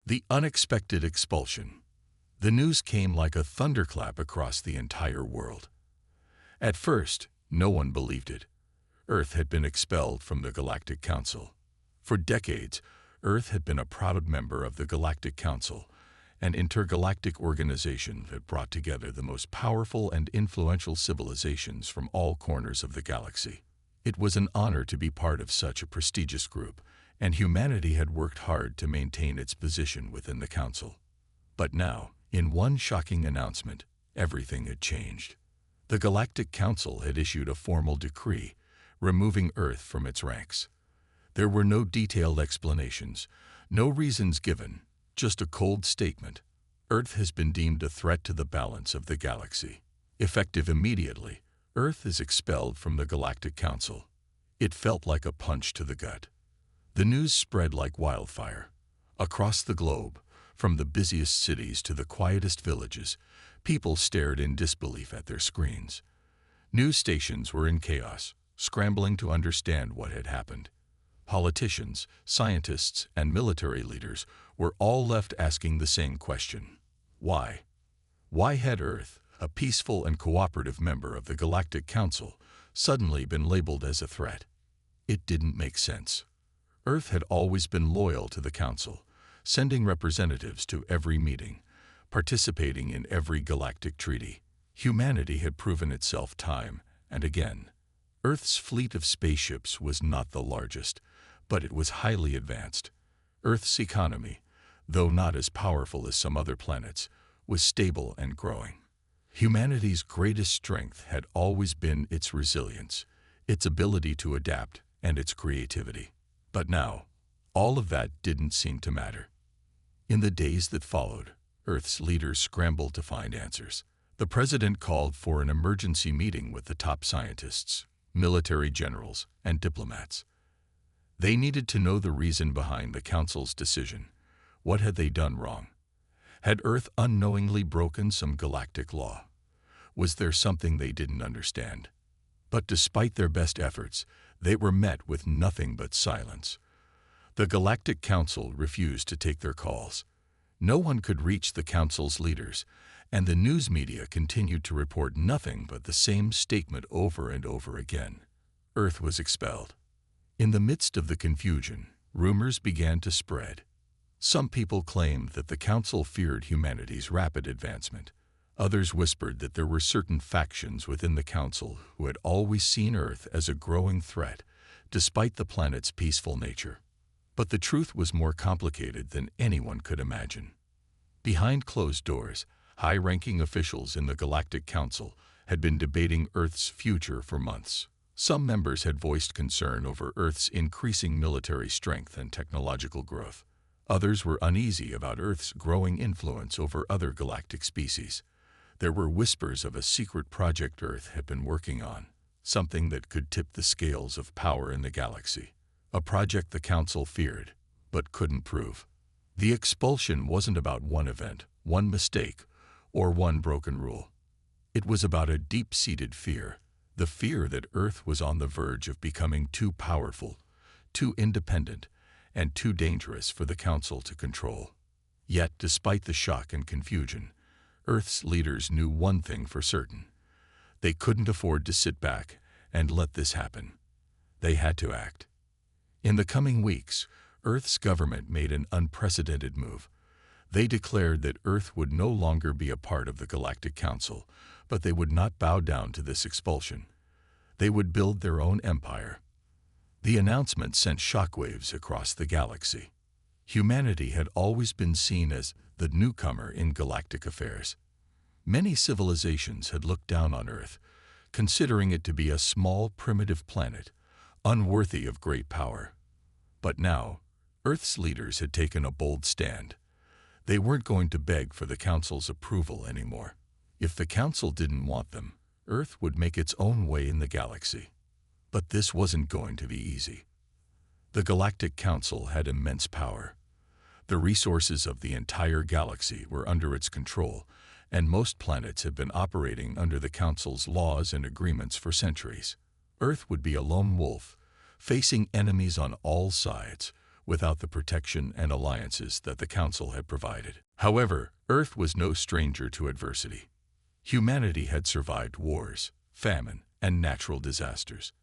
The unexpected expulsion. The news came like a thunderclap across the entire world. At first, no one believed it. Earth had been expelled from the Galactic Council. For decades, Earth had been a proud member of the Galactic Council, an intergalactic organization that brought together the most powerful and influential civilizations from all corners of the galaxy. It was an honor to be part of such a prestigious group, and humanity had worked hard to maintain its position within the Council. But now, in one shocking announcement, everything had changed. The Galactic Council had issued a formal decree, removing Earth from its ranks. There were no detailed explanations, no reasons given, just a cold statement. Earth has been deemed a threat to the balance of the galaxy. Effective immediately, Earth is expelled from the Galactic Council. It felt like a punch to the gut. The news spread like wildfire. Across the globe, from the busiest cities to the quietest villages, people stared in disbelief at their screens. News stations were in chaos, scrambling to understand what had happened. Politicians, scientists, and military leaders were all left asking the same question. Why? Why had Earth, a peaceful and cooperative member of the Galactic Council, suddenly been labeled as a threat? It didn't make sense. Earth had always been loyal to the Council, sending representatives to every meeting, participating in every galactic treaty. Humanity had proven itself time and again. Earth's fleet of spaceships was not the largest, but it was highly advanced. Earth's economy, though not as powerful as some other planets, was stable and growing. Humanity's greatest strength had always been its resilience, its ability to adapt, and its creativity. But now, all of that didn't seem to matter. In the days that followed, Earth's leaders scrambled to find answers. The president called for an emergency meeting with the top scientists, military generals, and diplomats. They needed to know the reason behind the Council's decision. What had they done wrong? Had Earth unknowingly broken some galactic law? Was there something they didn't understand? But despite their best efforts, they were met with nothing but silence. The Galactic Council refused to take their calls. No one could reach the Council's leaders, and the news media continued to report nothing but the same statement over and over again. Earth was expelled. In the midst of the confusion, rumors began to spread. Some people claimed that the Council feared humanity's rapid advancement. Others whispered that there were certain factions within the Council who had always seen Earth as a growing threat, despite the planet's peaceful nature. But the truth was more complicated than anyone could imagine. Behind closed doors, high-ranking officials in the Galactic Council had been debating Earth's future for months. Some members had voiced concern over Earth's increasing military strength and technological growth. Others were uneasy about Earth's growing influence over other galactic species. There were whispers of a secret project Earth had been working on, something that could tip the scales of power in the galaxy. A project the Council feared, but couldn't prove. The expulsion wasn't about one event, one mistake, or one broken rule. It was about a deep-seated fear, the fear that Earth was on the verge of becoming too powerful, too independent, and too dangerous for the Council to control. Yet, despite the shock and confusion, Earth's leaders knew one thing for certain. They couldn't afford to sit back and let this happen. They had to act. In the coming weeks, Earth's government made an unprecedented move. They declared that Earth would no longer be a part of the Galactic Council, but they would not bow down to this expulsion. They would build their own empire. The announcement sent shockwaves across the galaxy. Humanity had always been seen as the newcomer in galactic affairs. Many civilizations had looked down on Earth, considering it to be a small, primitive planet, unworthy of great power. But now, Earth's leaders had taken a bold stand. They weren't going to beg for the Council's approval anymore. If the Council didn't want them, Earth would make its own way in the galaxy. But this wasn't going to be easy. The Galactic Council had immense power. The resources of the entire galaxy were under its control, and most planets had been operating under the Council's laws and agreements for centuries. Earth would be a lone wolf, facing enemies on all sides, without the protection and alliances that the Council had provided. However, Earth was no stranger to adversity. Humanity had survived wars, famine, and natural disasters.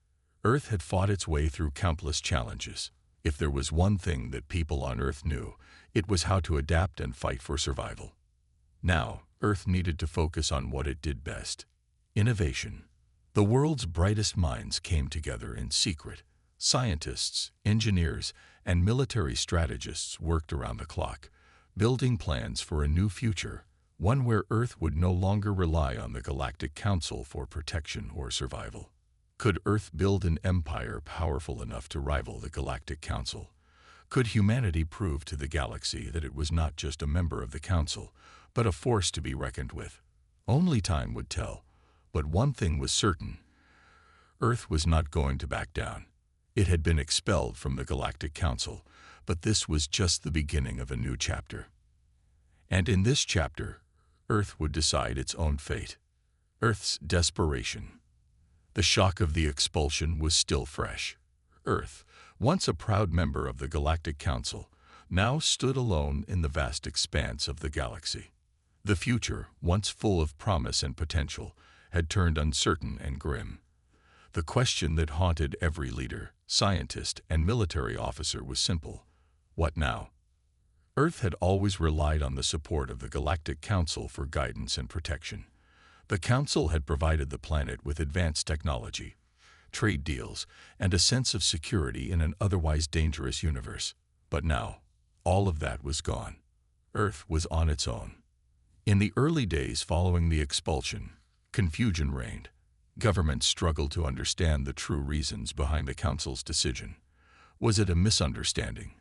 Earth had fought its way through countless challenges. If there was one thing that people on Earth knew, it was how to adapt and fight for survival. Now, Earth needed to focus on what it did best: innovation. The world's brightest minds came together in secret. Scientists, engineers, and military strategists worked around the clock, building plans for a new future, one where Earth would no longer rely on the Galactic Council for protection or survival. Could Earth build an empire powerful enough to rival the Galactic Council? Could humanity prove to the galaxy that it was not just a member of the Council, but a force to be reckoned with? Only time would tell, but one thing was certain: Earth was not going to back down. It had been expelled from the Galactic Council, but this was just the beginning of a new chapter. And in this chapter, Earth would decide its own fate. Earth's desperation. The shock of the expulsion was still fresh. Earth, once a proud member of the Galactic Council, now stood alone in the vast expanse of the galaxy. The future, once full of promise and potential, had turned uncertain and grim. The question that haunted every leader, scientist, and military officer was simple: what now? Earth had always relied on the support of the Galactic Council for guidance and protection. The Council had provided the planet with advanced technology, trade deals, and a sense of security in an otherwise dangerous universe. But now, all of that was gone. Earth was on its own. In the early days following the expulsion, confusion reigned. Governments struggled to understand the true reasons behind the Council's decision. Was it a misunderstanding,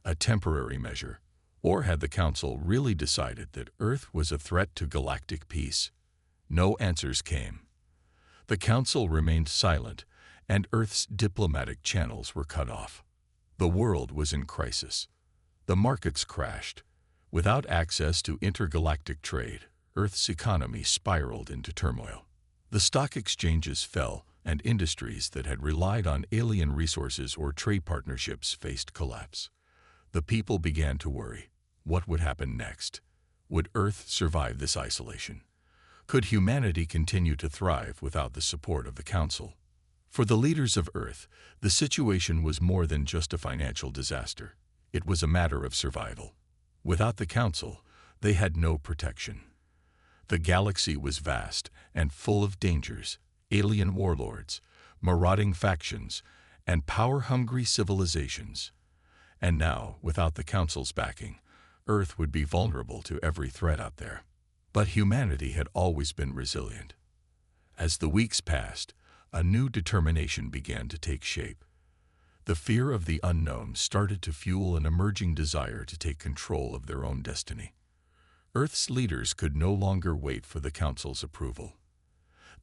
a temporary measure, or had the Council really decided that Earth was a threat to galactic peace? No answers came. The Council remained silent, and Earth's diplomatic channels were cut off. The world was in crisis. The markets crashed. Without access to intergalactic trade, Earth's economy spiraled into turmoil. The stock exchanges fell, and industries that had relied on alien resources or trade partnerships faced collapse. The people began to worry. What would happen next? Would Earth survive this isolation? Could humanity continue to thrive without the support of the Council? For the leaders of Earth, the situation was more than just a financial disaster. It was a matter of survival. Without the Council, they had no protection. The galaxy was vast and full of dangers: alien warlords, marauding factions, and power-hungry civilizations. And now, without the Council's backing, Earth would be vulnerable to every threat out there. But humanity had always been resilient. As the weeks passed, a new determination began to take shape. The fear of the unknown started to fuel an emerging desire to take control of their own destiny. Earth's leaders could no longer wait for the Council's approval.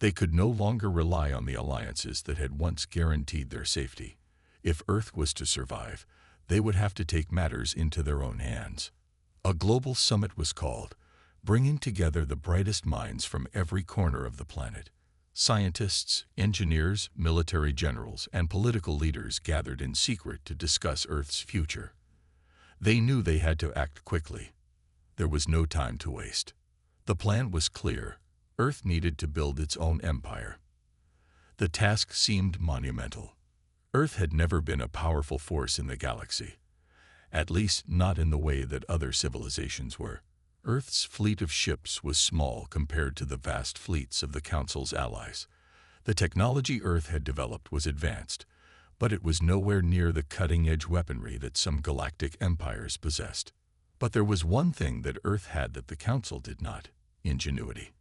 They could no longer rely on the alliances that had once guaranteed their safety. If Earth was to survive, they would have to take matters into their own hands. A global summit was called, bringing together the brightest minds from every corner of the planet. Scientists, engineers, military generals, and political leaders gathered in secret to discuss Earth's future. They knew they had to act quickly. There was no time to waste. The plan was clear. Earth needed to build its own empire. The task seemed monumental. Earth had never been a powerful force in the galaxy, at least not in the way that other civilizations were. Earth's fleet of ships was small compared to the vast fleets of the Council's allies. The technology Earth had developed was advanced, but it was nowhere near the cutting-edge weaponry that some galactic empires possessed. But there was one thing that Earth had that the Council did not: ingenuity.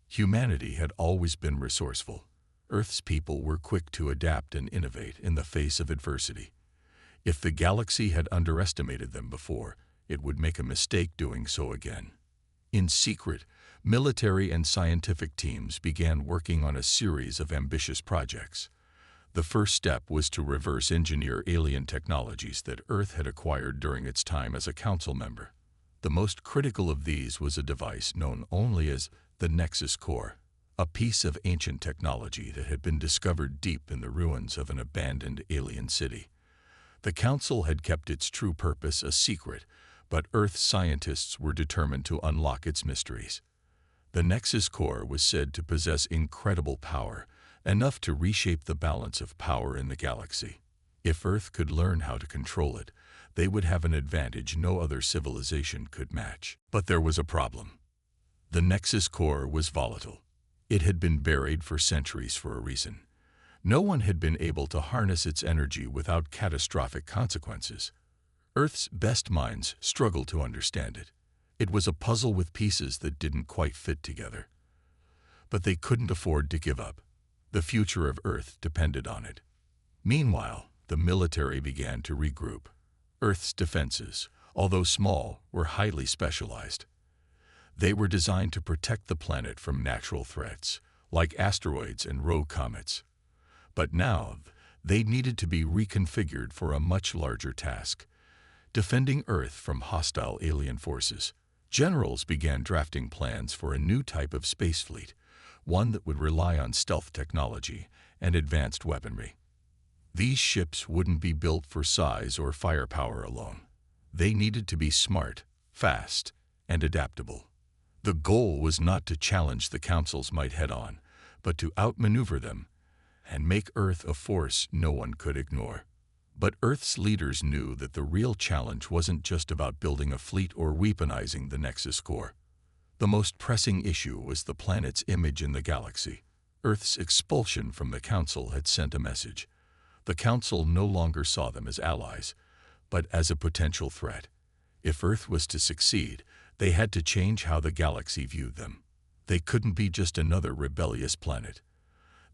Humanity had always been resourceful. Earth's people were quick to adapt and innovate in the face of adversity. If the galaxy had underestimated them before, it would make a mistake doing so again. In secret, military and scientific teams began working on a series of ambitious projects. The first step was to reverse engineer alien technologies that Earth had acquired during its time as a Council member. The most critical of these was a device known only as the Nexus Core, a piece of ancient technology that had been discovered deep in the ruins of an abandoned alien city. The Council had kept its true purpose a secret, but Earth scientists were determined to unlock its mysteries. The Nexus core was said to possess incredible power, enough to reshape the balance of power in the galaxy. If Earth could learn how to control it, they would have an advantage no other civilization could match. But there was a problem. The Nexus core was volatile. It had been buried for centuries for a reason. No one had been able to harness its energy without catastrophic consequences. Earth's best minds struggled to understand it. It was a puzzle with pieces that didn't quite fit together. But they couldn't afford to give up. The future of Earth depended on it. Meanwhile, the military began to regroup. Earth's defenses, although small, were highly specialized. They were designed to protect the planet from natural threats, like asteroids and rogue comets. But now, they needed to be reconfigured for a much larger task: defending Earth from hostile alien forces. Generals began drafting plans for a new type of space fleet, one that would rely on stealth technology and advanced weaponry. These ships wouldn't be built for size or firepower alone. They needed to be smart, fast, and adaptable. The goal was not to challenge the Council's might head-on, but to outmaneuver them and make Earth a force no one could ignore. But Earth's leaders knew that the real challenge wasn't just about building a fleet or weaponizing the Nexus core. The most pressing issue was the planet's image in the galaxy. Earth's expulsion from the Council had sent a message. The Council no longer saw them as allies, but as a potential threat. If Earth was to succeed, they had to change how the galaxy viewed them. They couldn't be just another rebellious planet.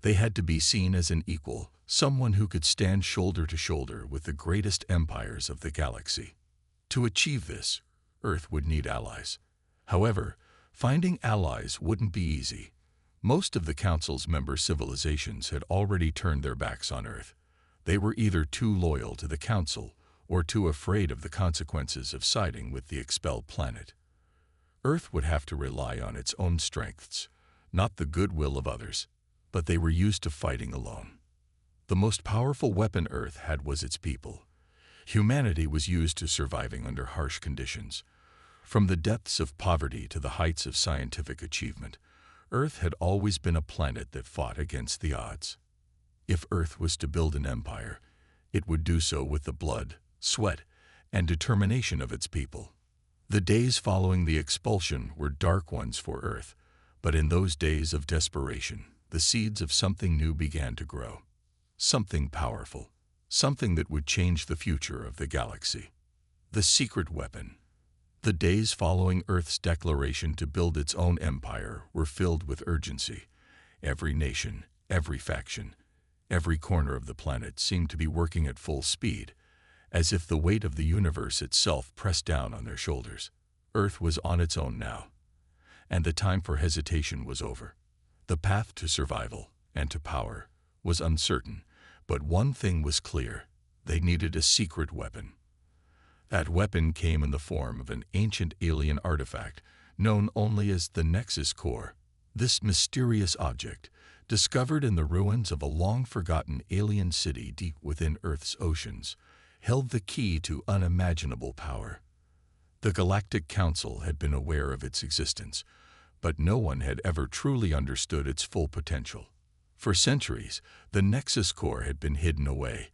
They had to be seen as an equal, someone who could stand shoulder to shoulder with the greatest empires of the galaxy. To achieve this, Earth would need allies. However, finding allies wouldn't be easy. Most of the Council's member civilizations had already turned their backs on Earth. They were either too loyal to the Council or too afraid of the consequences of siding with the expelled planet. Earth would have to rely on its own strengths, not the goodwill of others, but they were used to fighting alone. The most powerful weapon Earth had was its people. Humanity was used to surviving under harsh conditions. From the depths of poverty to the heights of scientific achievement, Earth had always been a planet that fought against the odds. If Earth was to build an empire, it would do so with the blood, sweat, and determination of its people. The days following the expulsion were dark ones for Earth, but in those days of desperation, the seeds of something new began to grow. Something powerful, something that would change the future of the galaxy. The secret weapon. The days following Earth's declaration to build its own empire were filled with urgency. Every nation, every faction, every corner of the planet seemed to be working at full speed, as if the weight of the universe itself pressed down on their shoulders. Earth was on its own now, and the time for hesitation was over. The path to survival and to power was uncertain, but one thing was clear: they needed a secret weapon. That weapon came in the form of an ancient alien artifact known only as the Nexus core. This mysterious object, discovered in the ruins of a long-forgotten alien city deep within Earth's oceans, held the key to unimaginable power. The Galactic Council had been aware of its existence, but no one had ever truly understood its full potential. For centuries, the Nexus core had been hidden away,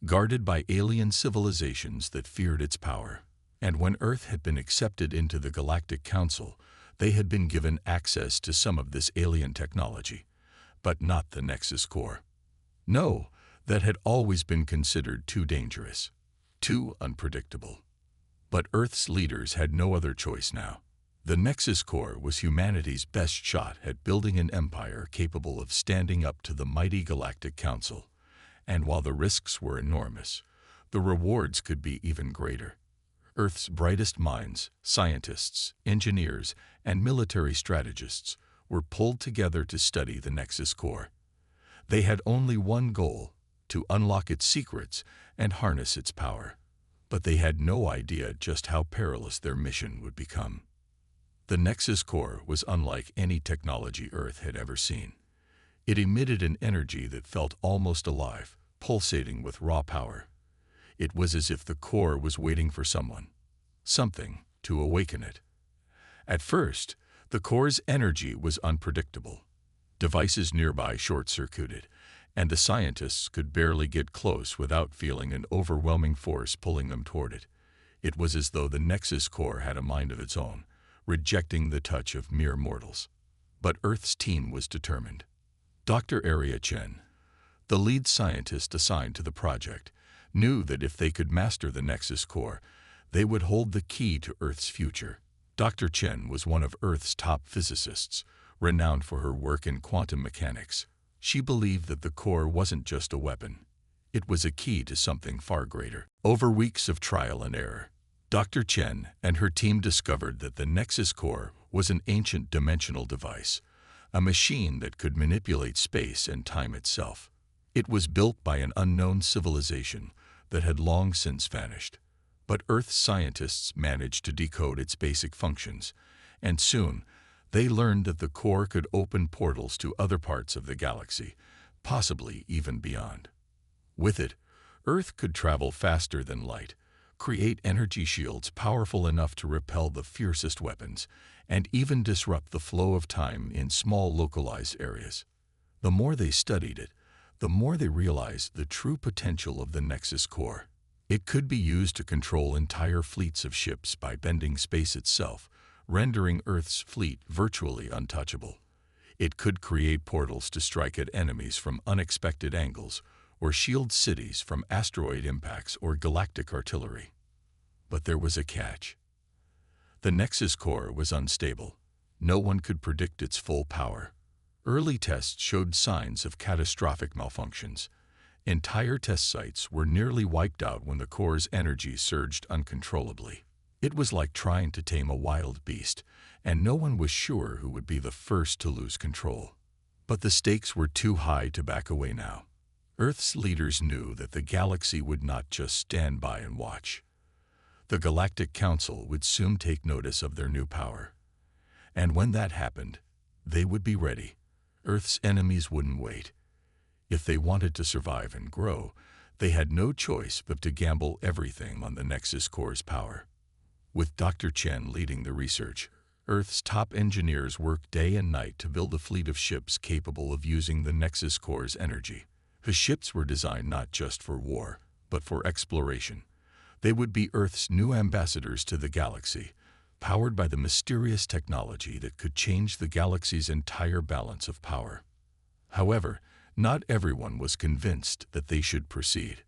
guarded by alien civilizations that feared its power. And when Earth had been accepted into the Galactic Council, they had been given access to some of this alien technology, but not the Nexus core. No, that had always been considered too dangerous, too unpredictable. But Earth's leaders had no other choice now. The Nexus core was humanity's best shot at building an empire capable of standing up to the mighty Galactic Council. And while the risks were enormous, the rewards could be even greater. Earth's brightest minds, scientists, engineers, and military strategists were pulled together to study the Nexus core. They had only one goal: to unlock its secrets and harness its power. But they had no idea just how perilous their mission would become. The Nexus core was unlike any technology Earth had ever seen. It emitted an energy that felt almost alive, pulsating with raw power. It was as if the core was waiting for something, to awaken it. At first, the core's energy was unpredictable. Devices nearby short-circuited, and the scientists could barely get close without feeling an overwhelming force pulling them toward it. It was as though the Nexus core had a mind of its own, rejecting the touch of mere mortals. But Earth's team was determined. Dr. Arya Chen, the lead scientist assigned to the project, knew that if they could master the Nexus core, they would hold the key to Earth's future. Dr. Chen was one of Earth's top physicists, renowned for her work in quantum mechanics. She believed that the core wasn't just a weapon. It was a key to something far greater. Over weeks of trial and error, Dr. Chen and her team discovered that the Nexus core was an ancient dimensional device, a machine that could manipulate space and time itself. It was built by an unknown civilization that had long since vanished. But Earth's scientists managed to decode its basic functions, and soon they learned that the core could open portals to other parts of the galaxy, possibly even beyond. With it, Earth could travel faster than light, create energy shields powerful enough to repel the fiercest weapons, and even disrupt the flow of time in small localized areas. The more they studied it, the more they realized the true potential of the Nexus core. It could be used to control entire fleets of ships by bending space itself, rendering Earth's fleet virtually untouchable. It could create portals to strike at enemies from unexpected angles, or shield cities from asteroid impacts or galactic artillery. But there was a catch. The Nexus core was unstable. No one could predict its full power. Early tests showed signs of catastrophic malfunctions. Entire test sites were nearly wiped out when the core's energy surged uncontrollably. It was like trying to tame a wild beast, and no one was sure who would be the first to lose control. But the stakes were too high to back away now. Earth's leaders knew that the galaxy would not just stand by and watch. The Galactic Council would soon take notice of their new power. And when that happened, they would be ready. Earth's enemies wouldn't wait. If they wanted to survive and grow, they had no choice but to gamble everything on the Nexus core's power. With Dr. Chen leading the research, Earth's top engineers worked day and night to build a fleet of ships capable of using the Nexus core's energy. The ships were designed not just for war, but for exploration. They would be Earth's new ambassadors to the galaxy, powered by the mysterious technology that could change the galaxy's entire balance of power. However, not everyone was convinced that they should proceed.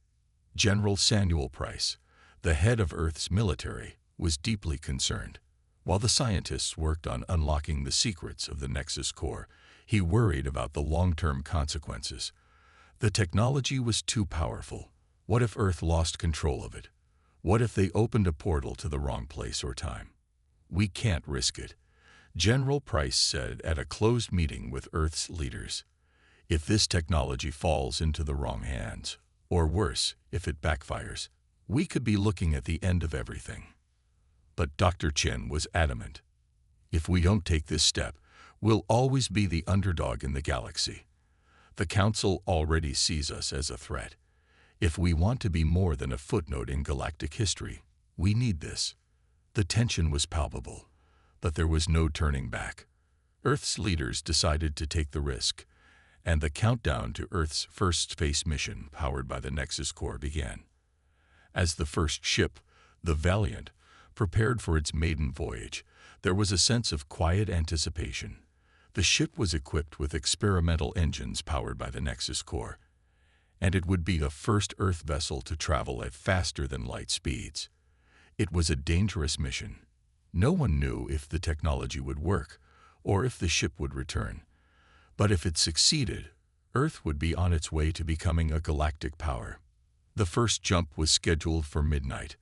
General Samuel Price, the head of Earth's military, was deeply concerned. While the scientists worked on unlocking the secrets of the Nexus core, he worried about the long-term consequences. The technology was too powerful. What if Earth lost control of it? What if they opened a portal to the wrong place or time? We can't risk it, General Price said at a closed meeting with Earth's leaders. If this technology falls into the wrong hands, or worse, if it backfires, we could be looking at the end of everything. But Dr. Chen was adamant. If we don't take this step, we'll always be the underdog in the galaxy. The Council already sees us as a threat. If we want to be more than a footnote in galactic history, we need this. The tension was palpable, but there was no turning back. Earth's leaders decided to take the risk, and the countdown to Earth's first space mission powered by the Nexus core began. As the first ship, the Valiant, prepared for its maiden voyage, there was a sense of quiet anticipation. The ship was equipped with experimental engines powered by the Nexus core, and it would be the first Earth vessel to travel at faster-than-light speeds. It was a dangerous mission. No one knew if the technology would work, or if the ship would return. But if it succeeded, Earth would be on its way to becoming a galactic power. The first jump was scheduled for midnight.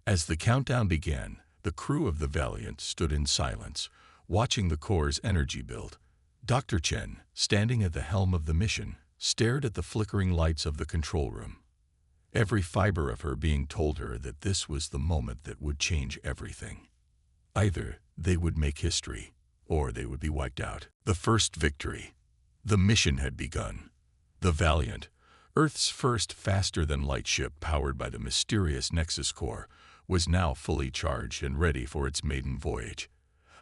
As the countdown began, the crew of the Valiant stood in silence, watching the core's energy build. Dr. Chen, standing at the helm of the mission, stared at the flickering lights of the control room. Every fiber of her being told her that this was the moment that would change everything. Either they would make history, or they would be wiped out. The first victory. The mission had begun. The Valiant, Earth's first faster-than-light ship, powered by the mysterious Nexus core, was now fully charged and ready for its maiden voyage.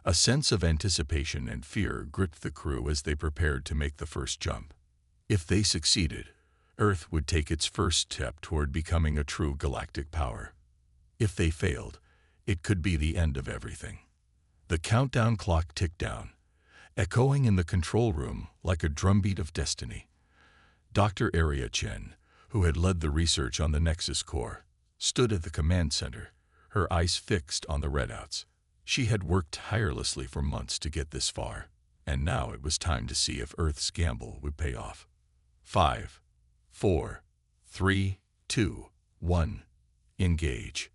A sense of anticipation and fear gripped the crew as they prepared to make the first jump. If they succeeded, Earth would take its first step toward becoming a true galactic power. If they failed, it could be the end of everything. The countdown clock ticked down, echoing in the control room like a drumbeat of destiny. Dr. Aria Chen, who had led the research on the Nexus core, stood at the command center, her eyes fixed on the readouts. She had worked tirelessly for months to get this far, and now it was time to see if Earth's gamble would pay off. 5, 4, 3, 2, 1. Engage.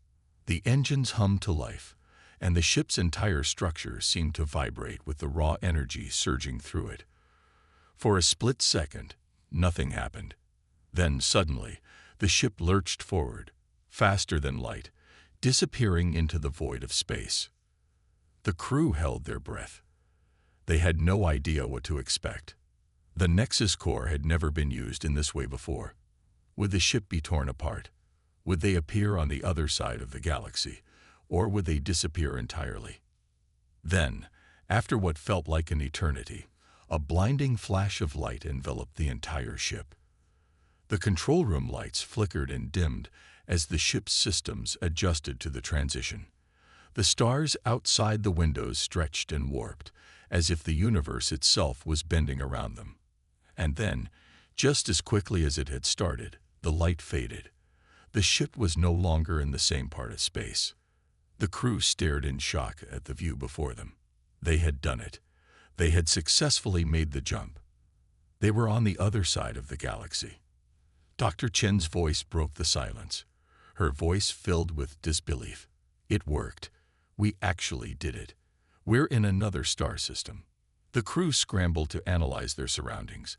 The engines hummed to life, and the ship's entire structure seemed to vibrate with the raw energy surging through it. For a split second, nothing happened. Then suddenly, the ship lurched forward, faster than light, disappearing into the void of space. The crew held their breath. They had no idea what to expect. The Nexus core had never been used in this way before. Would the ship be torn apart? Would they appear on the other side of the galaxy, or would they disappear entirely? Then, after what felt like an eternity, a blinding flash of light enveloped the entire ship. The control room lights flickered and dimmed as the ship's systems adjusted to the transition. The stars outside the windows stretched and warped, as if the universe itself was bending around them. And then, just as quickly as it had started, the light faded. The ship was no longer in the same part of space. The crew stared in shock at the view before them. They had done it. They had successfully made the jump. They were on the other side of the galaxy. Dr. Chen's voice broke the silence, her voice filled with disbelief. It worked. We actually did it. We're in another star system. The crew scrambled to analyze their surroundings.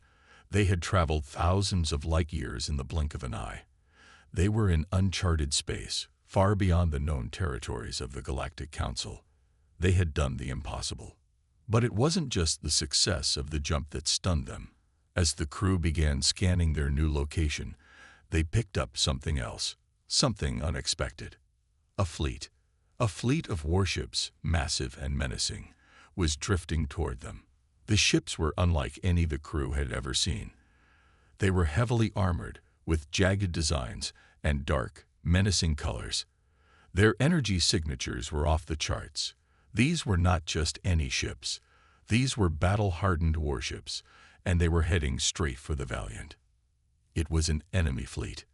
They had traveled thousands of light years in the blink of an eye. They were in uncharted space, far beyond the known territories of the Galactic Council. They had done the impossible. But it wasn't just the success of the jump that stunned them. As the crew began scanning their new location, they picked up something else, something unexpected. A fleet of warships, massive and menacing, was drifting toward them. The ships were unlike any the crew had ever seen. They were heavily armored, with jagged designs and dark, menacing colors. Their energy signatures were off the charts. These were not just any ships. These were battle-hardened warships, and they were heading straight for the Valiant. It was an enemy fleet.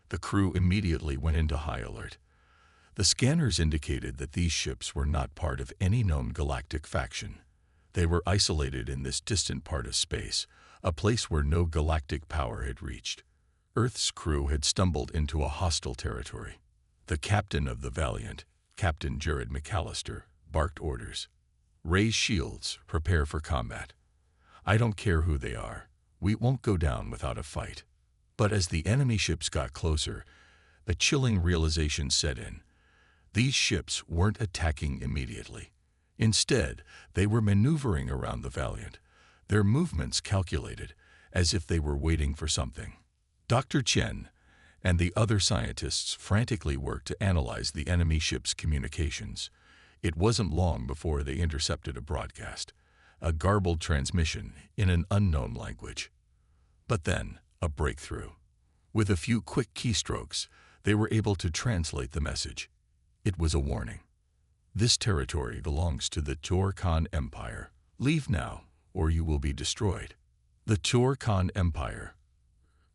The crew immediately went into high alert. The scanners indicated that these ships were not part of any known galactic faction. They were isolated in this distant part of space, a place where no galactic power had reached. Earth's crew had stumbled into a hostile territory. The captain of the Valiant, Captain Jared McAllister, barked orders. Raise shields, prepare for combat. I don't care who they are. We won't go down without a fight. But as the enemy ships got closer, a chilling realization set in. These ships weren't attacking immediately. Instead, they were maneuvering around the Valiant, their movements calculated, as if they were waiting for something. Dr. Chen and the other scientists frantically worked to analyze the enemy ship's communications. It wasn't long before they intercepted a broadcast, a garbled transmission in an unknown language. But then, a breakthrough. With a few quick keystrokes, they were able to translate the message. It was a warning. This territory belongs to the Turkan Empire. Leave now, or you will be destroyed. The Turkan Empire.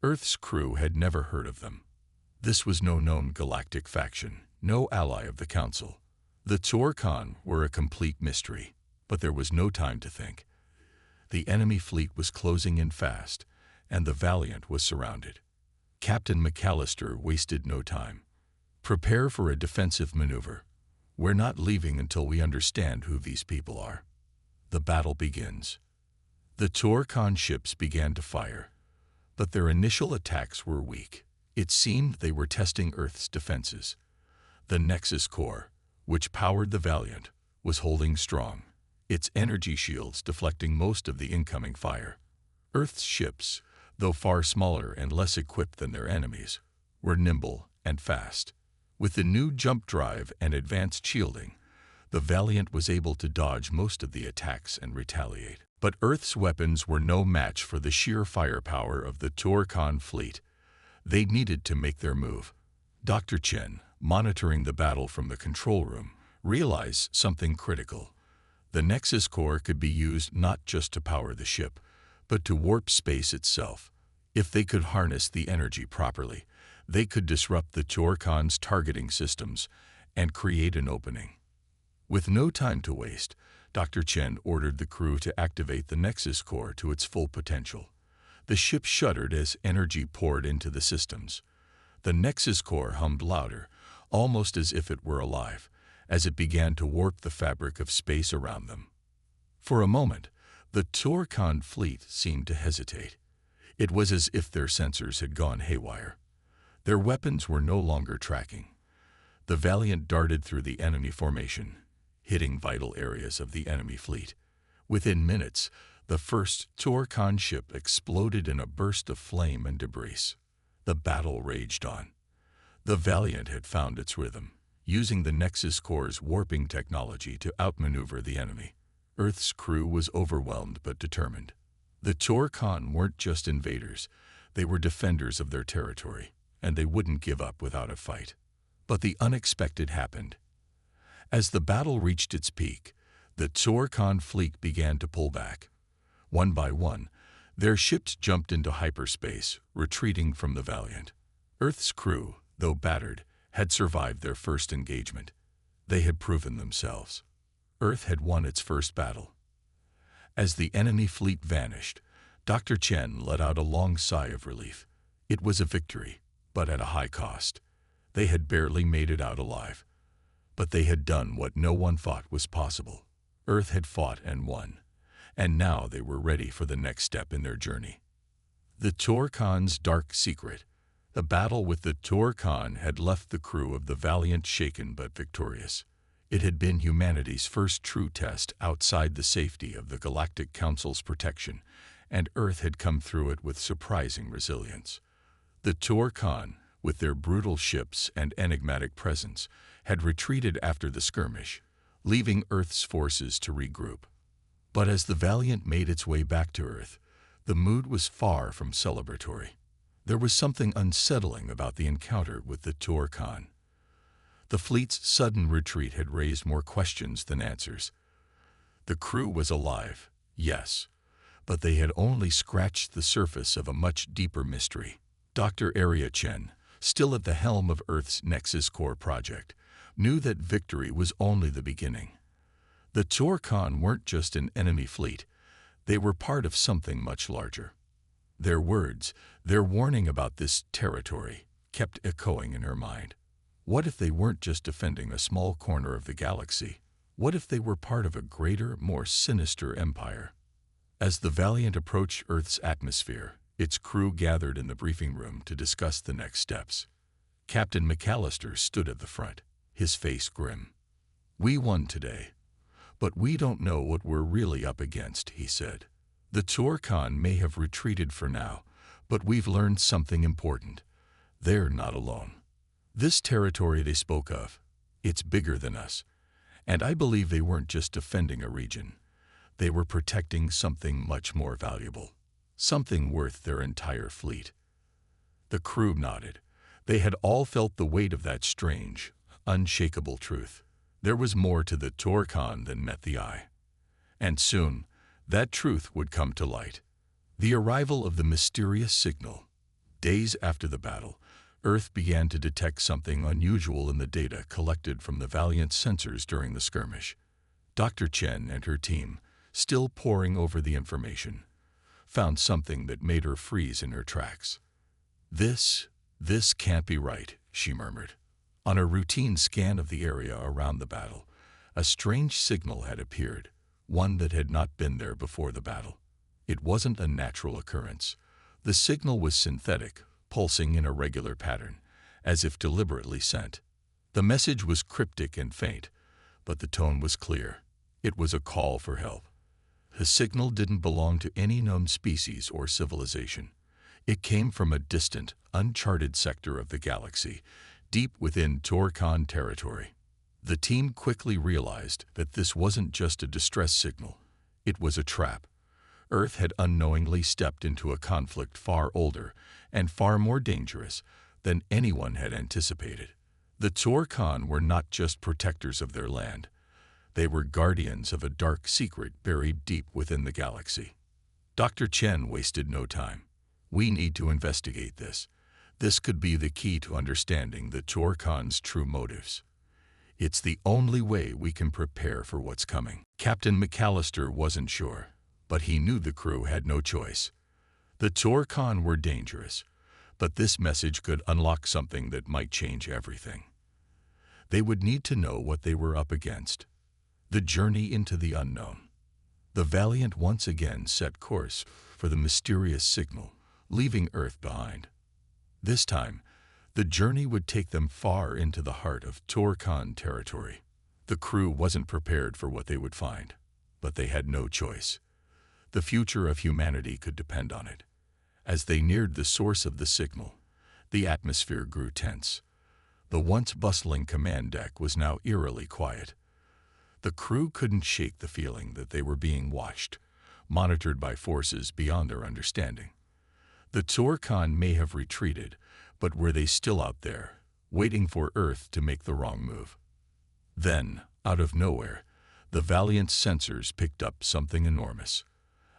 Earth's crew had never heard of them. This was no known galactic faction, no ally of the Council. The Turkan were a complete mystery, but there was no time to think. The enemy fleet was closing in fast, and the Valiant was surrounded. Captain McAllister wasted no time. Prepare for a defensive maneuver. We're not leaving until we understand who these people are. The battle begins. The Turkan ships began to fire, but their initial attacks were weak. It seemed they were testing Earth's defenses. The Nexus core, which powered the Valiant, was holding strong, its energy shields deflecting most of the incoming fire. Earth's ships, though far smaller and less equipped than their enemies, were nimble and fast. With the new jump drive and advanced shielding, the Valiant was able to dodge most of the attacks and retaliate. But Earth's weapons were no match for the sheer firepower of the Turkan fleet. They needed to make their move. Dr. Chen, monitoring the battle from the control room, realized something critical. The Nexus core could be used not just to power the ship, but to warp space itself. If they could harness the energy properly, they could disrupt the Turkan's targeting systems and create an opening. With no time to waste, Dr. Chen ordered the crew to activate the Nexus core to its full potential. The ship shuddered as energy poured into the systems. The Nexus core hummed louder, almost as if it were alive, as it began to warp the fabric of space around them. For a moment, the Turkan fleet seemed to hesitate. It was as if their sensors had gone haywire. Their weapons were no longer tracking. The Valiant darted through the enemy formation, hitting vital areas of the enemy fleet. Within minutes, the first Turkan ship exploded in a burst of flame and debris. The battle raged on. The Valiant had found its rhythm, using the Nexus core's warping technology to outmaneuver the enemy. Earth's crew was overwhelmed but determined. The Turkan weren't just invaders, they were defenders of their territory, and they wouldn't give up without a fight. But the unexpected happened. As the battle reached its peak, the Turkan fleet began to pull back. One by one, their ships jumped into hyperspace, retreating from the Valiant. Earth's crew, though battered, had survived their first engagement. They had proven themselves. Earth had won its first battle. As the enemy fleet vanished, Dr. Chen let out a long sigh of relief. It was a victory, but at a high cost. They had barely made it out alive. But they had done what no one thought was possible. Earth had fought and won, and now they were ready for the next step in their journey. The Turkan's dark secret. The battle with the Turkan had left the crew of the Valiant shaken but victorious. It had been humanity's first true test outside the safety of the Galactic Council's protection, and Earth had come through it with surprising resilience. The Turkan, with their brutal ships and enigmatic presence, had retreated after the skirmish, leaving Earth's forces to regroup. But as the Valiant made its way back to Earth, the mood was far from celebratory. There was something unsettling about the encounter with the Turkan. The fleet's sudden retreat had raised more questions than answers. The crew was alive, yes, but they had only scratched the surface of a much deeper mystery. Dr. Arya Chen, still at the helm of Earth's Nexus Core project, knew that victory was only the beginning. The Turkan weren't just an enemy fleet, they were part of something much larger. Their words, their warning about this territory, kept echoing in her mind. What if they weren't just defending a small corner of the galaxy? What if they were part of a greater, more sinister empire? As the Valiant approached Earth's atmosphere, its crew gathered in the briefing room to discuss the next steps. Captain McAllister stood at the front, his face grim. "We won today, but we don't know what we're really up against," he said. "The Turkan may have retreated for now, but we've learned something important. They're not alone. This territory they spoke of, it's bigger than us, and I believe they weren't just defending a region. They were protecting something much more valuable, something worth their entire fleet." The crew nodded. They had all felt the weight of that strange, unshakable truth. There was more to the Turkan than met the eye. And soon, that truth would come to light. The arrival of the mysterious signal. Days after the battle, Earth began to detect something unusual in the data collected from the Valiant's sensors during the skirmish. Dr. Chen and her team, still poring over the information, found something that made her freeze in her tracks. This can't be right," she murmured. On a routine scan of the area around the battle, a strange signal had appeared, one that had not been there before the battle. It wasn't a natural occurrence. The signal was synthetic, pulsing in a regular pattern, as if deliberately sent. The message was cryptic and faint, but the tone was clear. It was a call for help. The signal didn't belong to any known species or civilization. It came from a distant, uncharted sector of the galaxy, deep within Torcon territory. The team quickly realized that this wasn't just a distress signal. It was a trap. Earth had unknowingly stepped into a conflict far older and far more dangerous than anyone had anticipated. The Torcon were not just protectors of their land. They were guardians of a dark secret buried deep within the galaxy. Dr. Chen wasted no time. We need to investigate this. This could be the key to understanding the Torcon's true motives. It's the only way we can prepare for what's coming. Captain McAllister wasn't sure, but he knew the crew had no choice. The Torcon were dangerous, but this message could unlock something that might change everything. They would need to know what they were up against. The journey into the unknown. The Valiant once again set course for the mysterious signal, leaving Earth behind. This time, the journey would take them far into the heart of Torcon territory. The crew wasn't prepared for what they would find, but they had no choice. The future of humanity could depend on it. As they neared the source of the signal, the atmosphere grew tense. The once bustling command deck was now eerily quiet. The crew couldn't shake the feeling that they were being watched, monitored by forces beyond their understanding. The Torcon may have retreated, but were they still out there, waiting for Earth to make the wrong move? Then, out of nowhere, the Valiant's sensors picked up something enormous.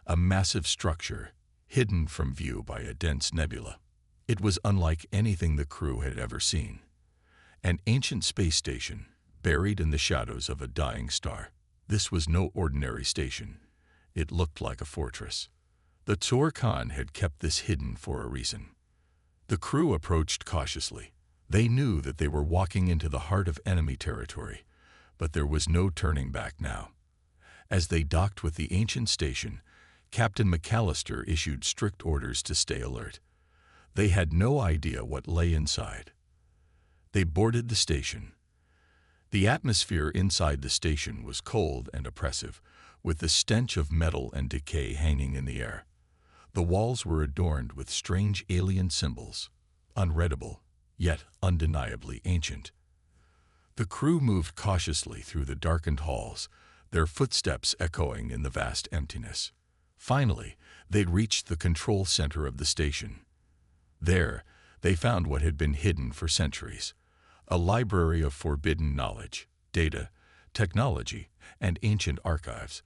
A massive structure, hidden from view by a dense nebula. It was unlike anything the crew had ever seen. An ancient space station, buried in the shadows of a dying star. This was no ordinary station. It looked like a fortress. The Torcon had kept this hidden for a reason. The crew approached cautiously. They knew that they were walking into the heart of enemy territory, but there was no turning back now. As they docked with the ancient station, Captain McAllister issued strict orders to stay alert. They had no idea what lay inside. They boarded the station. The atmosphere inside the station was cold and oppressive, with the stench of metal and decay hanging in the air. The walls were adorned with strange alien symbols, unreadable, yet undeniably ancient. The crew moved cautiously through the darkened halls, their footsteps echoing in the vast emptiness. Finally, they'd reached the control center of the station. There, they found what had been hidden for centuries, a library of forbidden knowledge, data, technology, and ancient archives,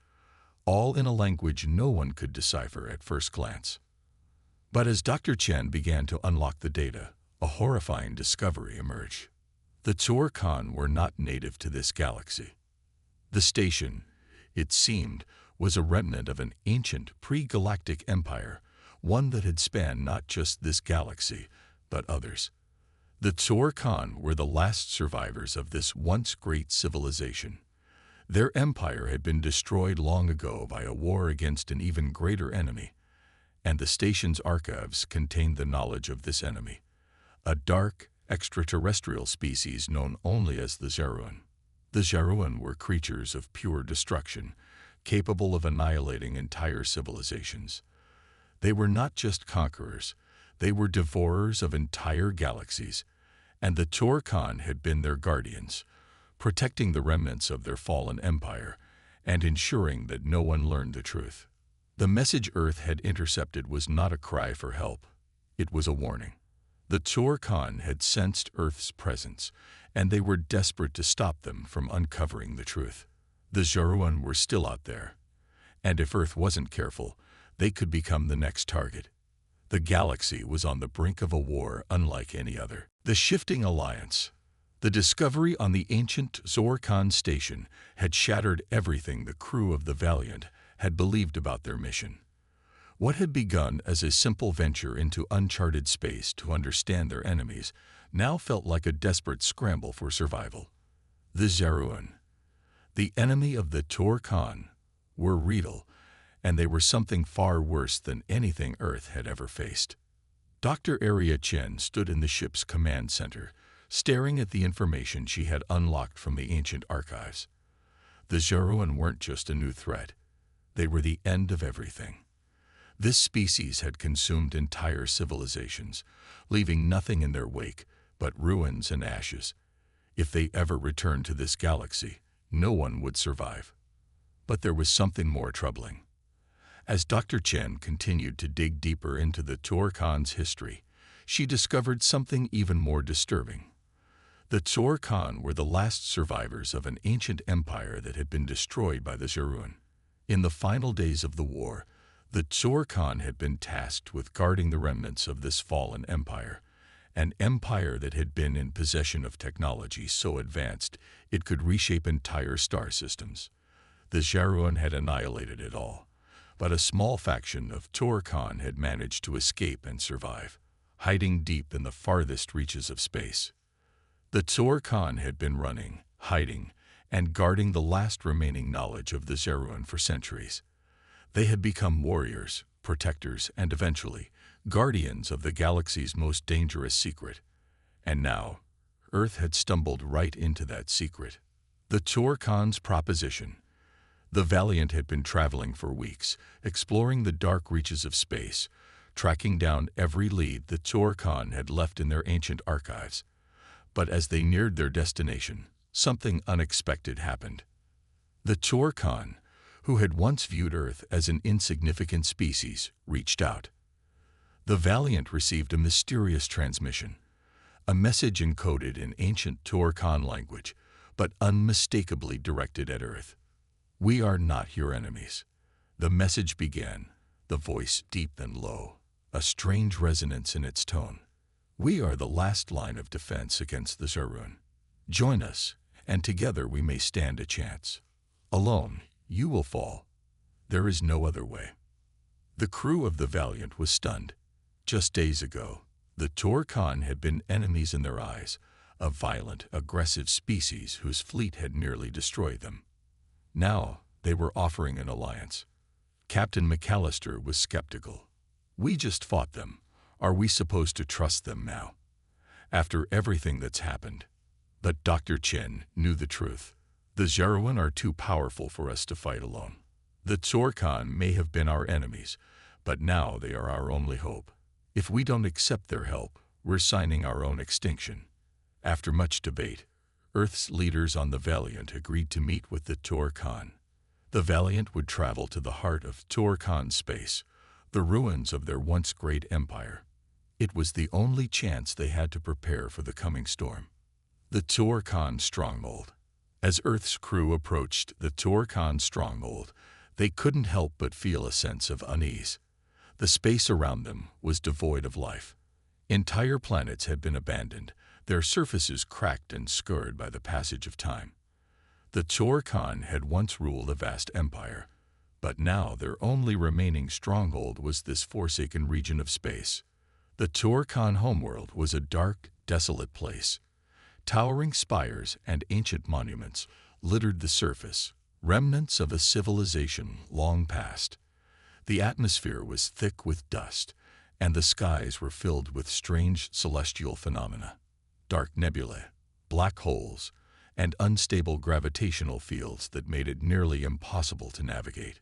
all in a language no one could decipher at first glance. But as Dr. Chen began to unlock the data, a horrifying discovery emerged. The Torcon were not native to this galaxy. The station, it seemed, was a remnant of an ancient pre-galactic empire, one that had spanned not just this galaxy, but others. The Torcon were the last survivors of this once great civilization. Their empire had been destroyed long ago by a war against an even greater enemy, and the station's archives contained the knowledge of this enemy, a dark, extraterrestrial species known only as the Zeruan. The Zeruan were creatures of pure destruction, capable of annihilating entire civilizations. They were not just conquerors, they were devourers of entire galaxies, and the Torcon had been their guardians, protecting the remnants of their fallen empire and ensuring that no one learned the truth. The message Earth had intercepted was not a cry for help. It was a warning. The Torcon had sensed Earth's presence, and they were desperate to stop them from uncovering the truth. The Zeruan were still out there, and if Earth wasn't careful, they could become the next target. The galaxy was on the brink of a war unlike any other. The shifting alliance, the discovery on the ancient Torcon station, had shattered everything the crew of the Valiant had believed about their mission. What had begun as a simple venture into uncharted space to understand their enemies now felt like a desperate scramble for survival. The Zeruan, the enemy of the Torcon, were real, and they were something far worse than anything Earth had ever faced. Dr. Aria Chen stood in the ship's command center, staring at the information she had unlocked from the ancient archives. The Zeruan weren't just a new threat. They were the end of everything. This species had consumed entire civilizations, leaving nothing in their wake but ruins and ashes. If they ever returned to this galaxy, no one would survive. But there was something more troubling. As Dr. Chen continued to dig deeper into the Tuor-Khan's history, she discovered something even more disturbing. The Tuor-Khan were the last survivors of an ancient empire that had been destroyed by the Zerun. In the final days of the war, the Tuor-Khan had been tasked with guarding the remnants of this fallen empire, an empire that had been in possession of technology so advanced it could reshape entire star systems. The Zerun had annihilated it all, but a small faction of Tuor-Khan had managed to escape and survive, hiding deep in the farthest reaches of space. The Tuor-Khan had been running, hiding, and guarding the last remaining knowledge of the Zerun for centuries. They had become warriors, protectors, and eventually, guardians of the galaxy's most dangerous secret. And now, Earth had stumbled right into that secret. The Tuor-Khan's proposition. The Valiant had been traveling for weeks, exploring the dark reaches of space, tracking down every lead the Tuor-Khan had left in their ancient archives. But as they neared their destination, something unexpected happened. The Tuor-Khan, who had once viewed Earth as an insignificant species, reached out. The Valiant received a mysterious transmission, a message encoded in ancient Tuor-Khan language, but unmistakably directed at Earth. "We are not your enemies." The message began, the voice deep and low, a strange resonance in its tone. "We are the last line of defense against the Zerun. Join us, and together we may stand a chance. Alone, you will fall. There is no other way." The crew of the Valiant was stunned. Just days ago, the Tuor-Khan had been enemies in their eyes, a violent, aggressive species whose fleet had nearly destroyed them. Now, they were offering an alliance. Captain McAllister was skeptical. "We just fought them. Are we supposed to trust them now? After everything that's happened?" But Dr. Chen knew the truth. The Zerun are too powerful for us to fight alone. The Tuor-Khan may have been our enemies, but now they are our only hope. If we don't accept their help, we're signing our own extinction. After much debate, Earth's leaders on the Valiant agreed to meet with the Tuor-Khan. The Valiant would travel to the heart of Tuor-Khan space, the ruins of their once great empire. It was the only chance they had to prepare for the coming storm. The Tuor-Khan stronghold. As Earth's crew approached the Tuor-Khan stronghold, they couldn't help but feel a sense of unease. The space around them was devoid of life. Entire planets had been abandoned, their surfaces cracked and scarred by the passage of time. The Tuor-Khan had once ruled a vast empire, but now their only remaining stronghold was this forsaken region of space. The Tuor-Khan homeworld was a dark, desolate place. Towering spires and ancient monuments littered the surface, remnants of a civilization long past. The atmosphere was thick with dust, and the skies were filled with strange celestial phenomena. Dark nebulae, black holes, and unstable gravitational fields that made it nearly impossible to navigate.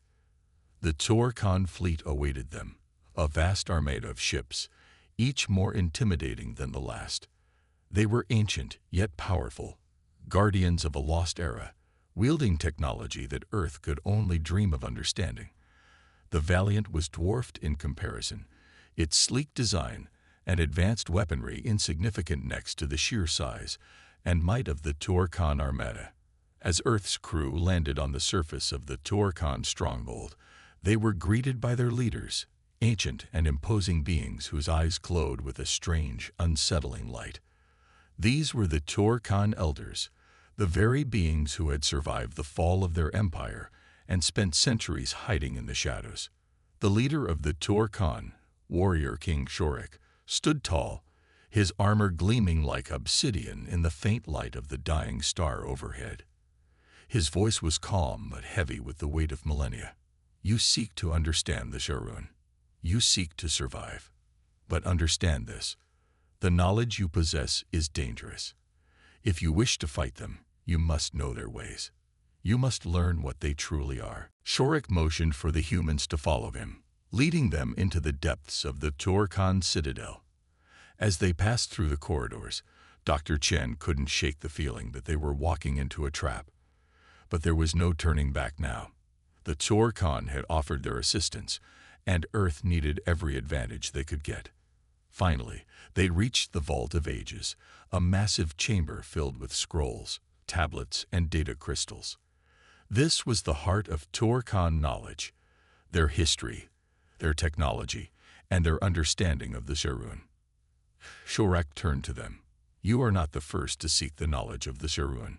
The Tuor-Khan fleet awaited them, a vast armada of ships, each more intimidating than the last. They were ancient yet powerful, guardians of a lost era, wielding technology that Earth could only dream of understanding. The Valiant was dwarfed in comparison, its sleek design and advanced weaponry insignificant next to the sheer size and might of the Tuor-Khan armada. As Earth's crew landed on the surface of the Tuor-Khan stronghold, they were greeted by their leaders, ancient and imposing beings whose eyes glowed with a strange, unsettling light. These were the Tuor-Khan elders, the very beings who had survived the fall of their empire and spent centuries hiding in the shadows. The leader of the Tuor-Khan, warrior King Shorik, stood tall, his armor gleaming like obsidian in the faint light of the dying star overhead. His voice was calm but heavy with the weight of millennia. "You seek to understand the Zerun. You seek to survive. But understand this. The knowledge you possess is dangerous. If you wish to fight them, you must know their ways. You must learn what they truly are." Shorik motioned for the humans to follow him. leading them into the depths of the Turkan citadel. As they passed through the corridors, Dr. Chen couldn't shake the feeling that they were walking into a trap. But there was no turning back now. The Turkan had offered their assistance, and Earth needed every advantage they could get. Finally, they reached the Vault of Ages, a massive chamber filled with scrolls, tablets, and data crystals. This was the heart of Turkan knowledge, their history, their technology, and their understanding of the Zerun. Shorak turned to them. You are not the first to seek the knowledge of the Zerun.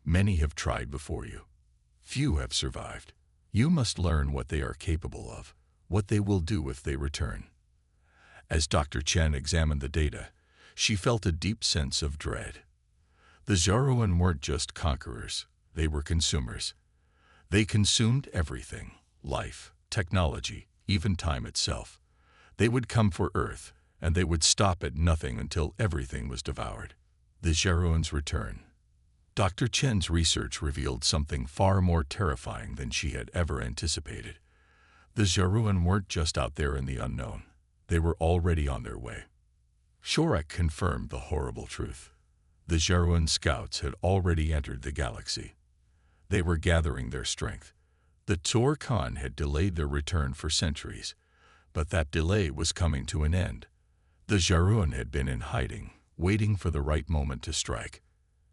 Many have tried before you. Few have survived. You must learn what they are capable of, what they will do if they return. As Dr. Chen examined the data, she felt a deep sense of dread. The Zerun weren't just conquerors, they were consumers. They consumed everything, life, technology, even time itself. They would come for Earth, and they would stop at nothing until everything was devoured. The Zerun's return. Dr. Chen's research revealed something far more terrifying than she had ever anticipated. The Zerun weren't just out there in the unknown. They were already on their way. Shorak confirmed the horrible truth. The Zerun scouts had already entered the galaxy. They were gathering their strength. The Turkan had delayed their return for centuries, but that delay was coming to an end. The Zerun had been in hiding, waiting for the right moment to strike,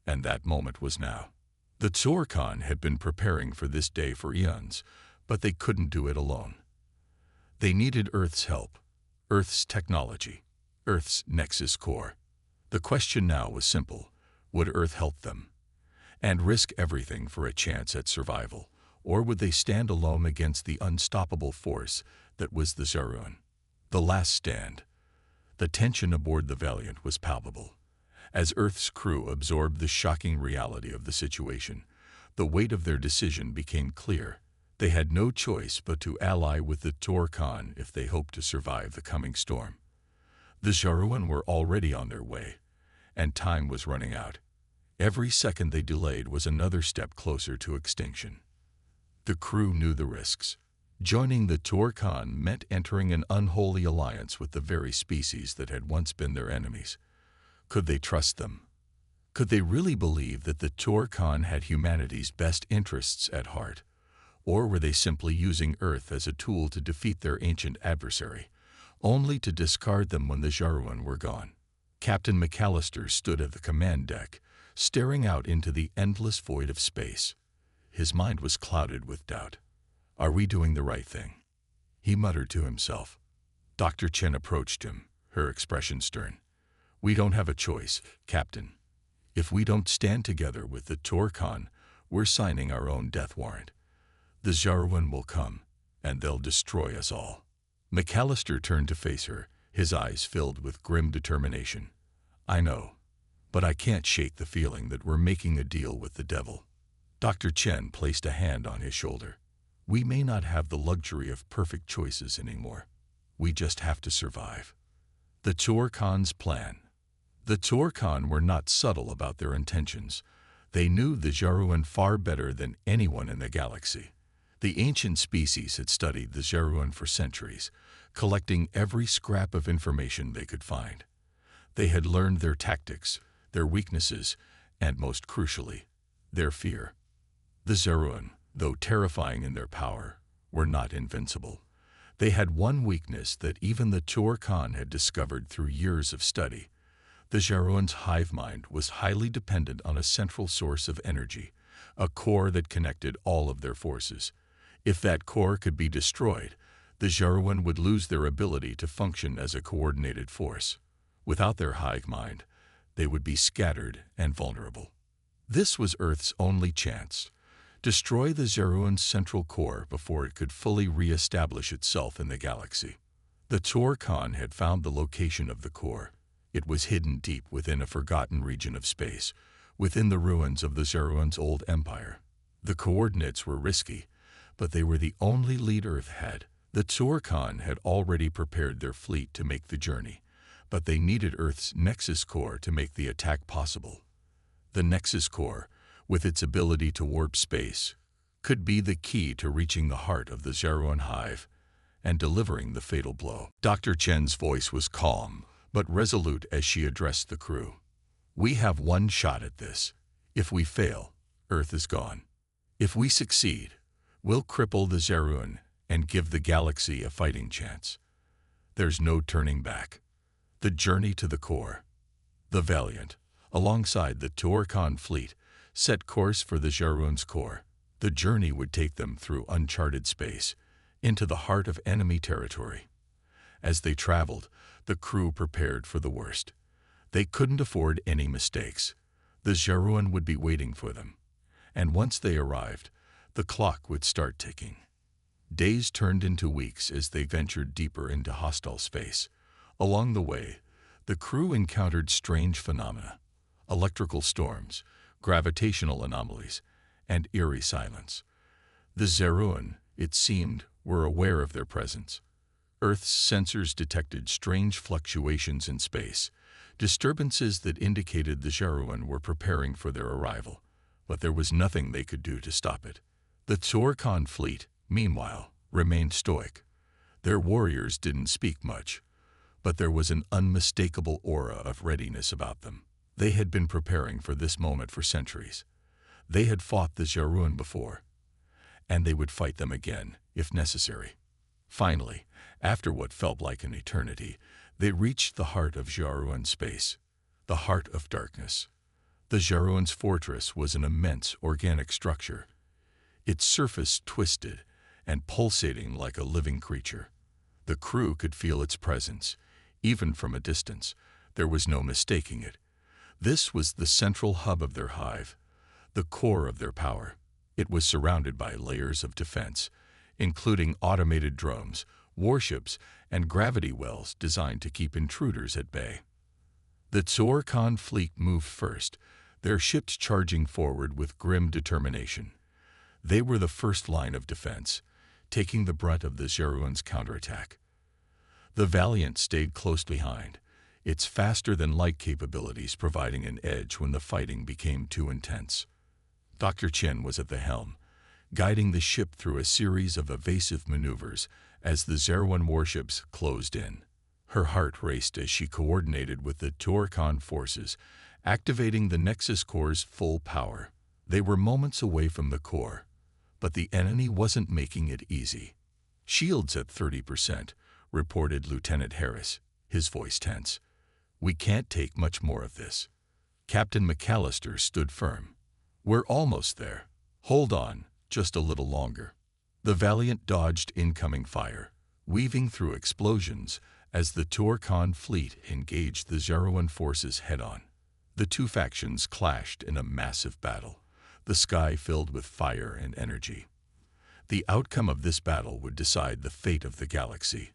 and that moment was now. The Turkan had been preparing for this day for eons, but they couldn't do it alone. They needed Earth's help, Earth's technology, Earth's Nexus core. The question now was simple: would Earth help them and risk everything for a chance at survival, or would they stand alone against the unstoppable force that was the Zerun? The last stand. The tension aboard the Valiant was palpable. As Earth's crew absorbed the shocking reality of the situation, the weight of their decision became clear. They had no choice but to ally with the Turkan if they hoped to survive the coming storm. The Zerun were already on their way, and time was running out. Every second they delayed was another step closer to extinction. The crew knew the risks. Joining the Turkan meant entering an unholy alliance with the very species that had once been their enemies. Could they trust them? Could they really believe that the Turkan had humanity's best interests at heart? Or were they simply using Earth as a tool to defeat their ancient adversary, only to discard them when the Zerun were gone? Captain McAllister stood at the command deck, staring out into the endless void of space. His mind was clouded with doubt. Are we doing the right thing? He muttered to himself. Dr. Chen approached him, her expression stern. We don't have a choice, Captain. If we don't stand together with the Turkan, we're signing our own death warrant. The Zerun will come, and they'll destroy us all. McAllister turned to face her, his eyes filled with grim determination. I know, but I can't shake the feeling that we're making a deal with the devil. Dr. Chen placed a hand on his shoulder. We may not have the luxury of perfect choices anymore. We just have to survive. The Turkan's plan. The Turkan were not subtle about their intentions. They knew the Zerun far better than anyone in the galaxy. The ancient species had studied the Zerun for centuries, collecting every scrap of information they could find. They had learned their tactics, their weaknesses, and most crucially, their fear. The Zerun, though terrifying in their power, were not invincible. They had one weakness that even the Turkan had discovered through years of study. The Zerun's hive mind was highly dependent on a central source of energy, a core that connected all of their forces. If that core could be destroyed, the Zerun would lose their ability to function as a coordinated force. Without their hive mind, they would be scattered and vulnerable. This was Earth's only chance. Destroy the Zerun's central core before it could fully re-establish itself in the galaxy. The Turkan had found the location of the core. It was hidden deep within a forgotten region of space, within the ruins of the Zerun's old empire. The coordinates were risky, but they were the only lead Earth had. The Turkan had already prepared their fleet to make the journey, but they needed Earth's Nexus core to make the attack possible. The Nexus core, with its ability to warp space, could be the key to reaching the heart of the Zerun hive, and delivering the fatal blow. Dr. Chen's voice was calm, but resolute as she addressed the crew. "We have one shot at this. If we fail, Earth is gone. If we succeed, we'll cripple the Zerun and give the galaxy a fighting chance. There's no turning back." The journey to the core. The Valiant, alongside the Tuarkhan fleet, set course for the Zerun's core. The journey would take them through uncharted space, into the heart of enemy territory. As they traveled, the crew prepared for the worst. They couldn't afford any mistakes. The Zerun would be waiting for them. And once they arrived, the clock would start ticking. Days turned into weeks as they ventured deeper into hostile space. Along the way, the crew encountered strange phenomena: electrical storms, gravitational anomalies, and eerie silence. The Zerun, it seemed, were aware of their presence. Earth's sensors detected strange fluctuations in space, disturbances that indicated the Zerun were preparing for their arrival, but there was nothing they could do to stop it. The Tuarkhan fleet, meanwhile, remained stoic. Their warriors didn't speak much, but there was an unmistakable aura of readiness about them. They had been preparing for this moment for centuries. They had fought the Zerun before, and they would fight them again, if necessary. Finally, after what felt like an eternity, they reached the heart of Zerun space, the heart of darkness. The Zerun's fortress was an immense organic structure, its surface twisted and pulsating like a living creature. The crew could feel its presence, even from a distance. There was no mistaking it. This was the central hub of their hive, the core of their power. It was surrounded by layers of defense, including automated drones, warships, and gravity wells designed to keep intruders at bay. The Tuarkhan fleet moved first, their ships charging forward with grim determination. They were the first line of defense, taking the brunt of the Zerun's counterattack. The Valiant stayed close behind, its faster-than-light capabilities providing an edge when the fighting became too intense. Dr. Chen was at the helm, guiding the ship through a series of evasive maneuvers as the Zerun warships closed in. Her heart raced as she coordinated with the Tuarkhan forces, activating the Nexus Core's full power. They were moments away from the core, but the enemy wasn't making it easy. "Shields at 30%, reported Lieutenant Harris, his voice tense. "We can't take much more of this." Captain McAllister stood firm. "We're almost there. Hold on, just a little longer." The Valiant dodged incoming fire, weaving through explosions as the Tuarkhan fleet engaged the Zerun forces head-on. The two factions clashed in a massive battle, the sky filled with fire and energy. The outcome of this battle would decide the fate of the galaxy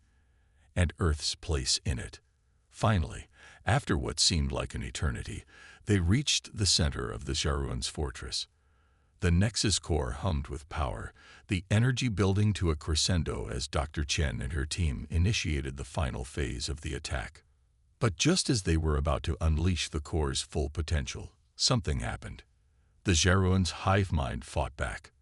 and Earth's place in it. Finally, after what seemed like an eternity, they reached the center of the Zerun's fortress. The Nexus Core hummed with power, the energy building to a crescendo as Dr. Chen and her team initiated the final phase of the attack. But just as they were about to unleash the core's full potential, something happened. The Zerun's hive mind fought back.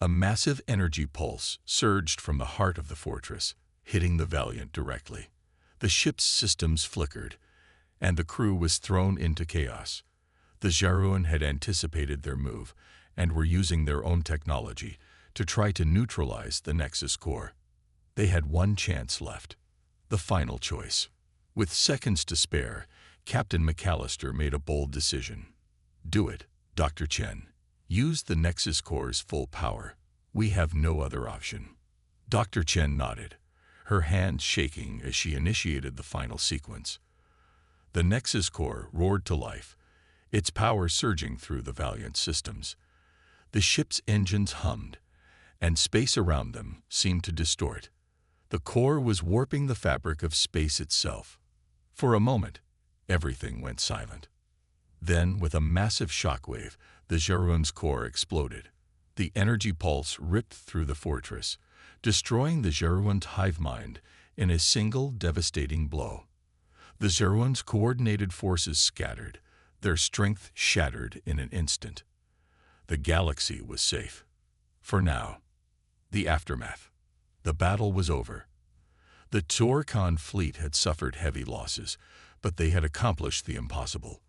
A massive energy pulse surged from the heart of the fortress, hitting the Valiant directly. The ship's systems flickered, and the crew was thrown into chaos. The Zerun had anticipated their move and were using their own technology to try to neutralize the Nexus Core. They had one chance left, the final choice. With seconds to spare, Captain McAllister made a bold decision. "Do it, Dr. Chen. Use the Nexus Core's full power. We have no other option." Dr. Chen nodded, her hands shaking as she initiated the final sequence. The Nexus Core roared to life, its power surging through the Valiant systems. The ship's engines hummed, and space around them seemed to distort. The core was warping the fabric of space itself. For a moment, everything went silent. Then, with a massive shockwave, the Zerun's core exploded. The energy pulse ripped through the fortress, destroying the Zerun's hive mind in a single devastating blow. The Zerun's coordinated forces scattered, their strength shattered in an instant. The galaxy was safe. For now. The aftermath. The battle was over. The Tourcon fleet had suffered heavy losses, but they had accomplished the impossible.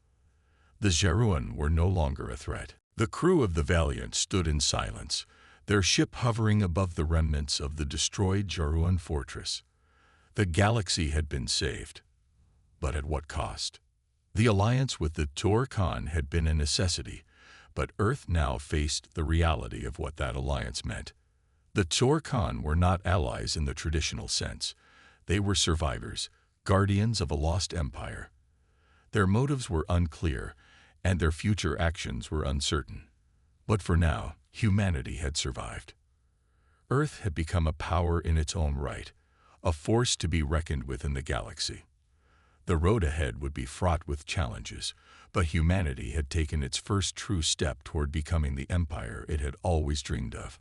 The Geruan were no longer a threat. The crew of the Valiant stood in silence, their ship hovering above the remnants of the destroyed Geruan fortress. The galaxy had been saved, but at what cost? The alliance with the Tourcon had been a necessity, but Earth now faced the reality of what that alliance meant. The Tourcon were not allies in the traditional sense. They were survivors, guardians of a lost empire. Their motives were unclear, and their future actions were uncertain. But for now, humanity had survived. Earth had become a power in its own right, a force to be reckoned with in the galaxy. The road ahead would be fraught with challenges, but humanity had taken its first true step toward becoming the empire it had always dreamed of.